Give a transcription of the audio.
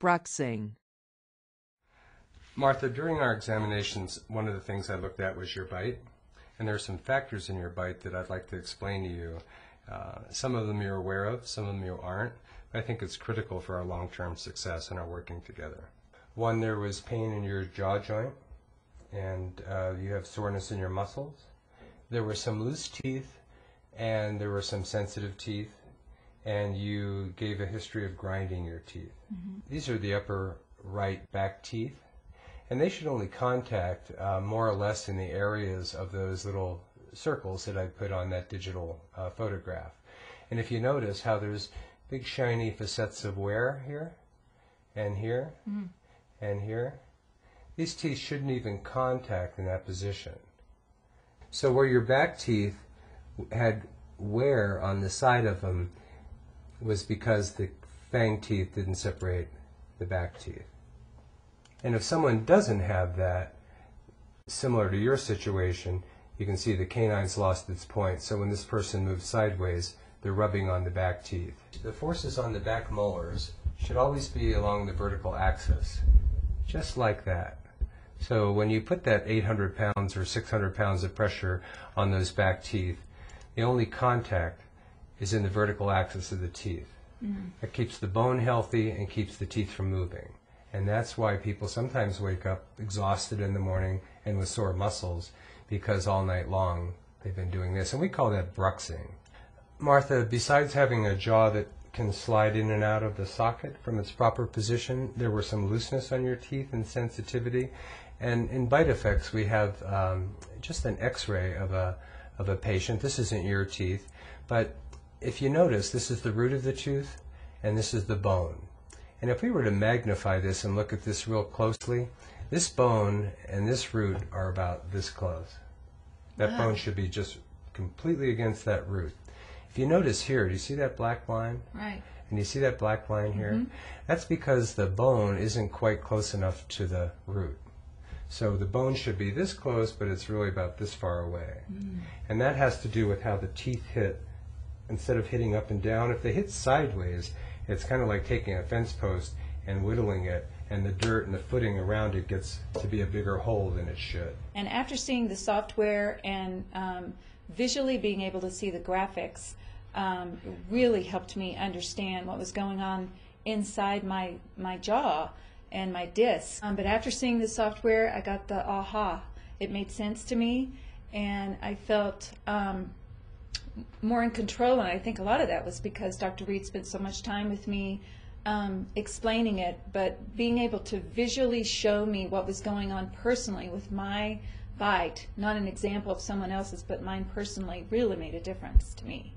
Bruxing. Martha, during our examinations, one of the things I looked at was your bite, and there are some factors in your bite that I'd like to explain to you. Some of them you're aware of, some of them you aren't, but I think it's critical for our long-term success and our working together. One, there was pain in your jaw joint, and you have soreness in your muscles. There were some loose teeth, and there were some sensitive teeth, and you gave a history of grinding your teeth. Mm-hmm. These are the upper right back teeth, and they should only contact more or less in the areas of those little circles that I put on that digital photograph. And if you notice how there's big shiny facets of wear here, and here, and here, these teeth shouldn't even contact in that position. So where your back teeth had wear on the side of them was because the fang teeth didn't separate the back teeth. And if someone doesn't have that, similar to your situation, you can see the canine's lost its point, so when this person moves sideways, they're rubbing on the back teeth. The forces on the back molars should always be along the vertical axis, just like that. So when you put that 800 pounds or 600 pounds of pressure on those back teeth, the only contact is in the vertical axis of the teeth. That keeps the bone healthy and keeps the teeth from moving. And that's why people sometimes wake up exhausted in the morning and with sore muscles, because all night long they've been doing this. And we call that bruxing. Martha, besides having a jaw that can slide in and out of the socket from its proper position, there were some looseness on your teeth and sensitivity. And in BiteFX we have just an x-ray of a patient. This isn't your teeth, but if you notice, this is the root of the tooth and this is the bone. And if we were to magnify this and look at this real closely, this bone and this root are about this close. That bone should be just completely against that root. If you notice here, do you see that black line? Right. And you see that black line here? That's because the bone isn't quite close enough to the root. So the bone should be this close, but it's really about this far away. And that has to do with how the teeth hit. Instead of hitting up and down, if they hit sideways, it's kind of like taking a fence post and whittling it, and the dirt and the footing around it gets to be a bigger hole than it should. And after seeing the software and visually being able to see the graphics, really helped me understand what was going on inside my jaw and my disc. But after seeing the software, I got the aha. It made sense to me, and I felt more in control, and I think a lot of that was because Dr. Reid spent so much time with me explaining it, but being able to visually show me what was going on personally with my bite, not an example of someone else's, but mine personally, really made a difference to me.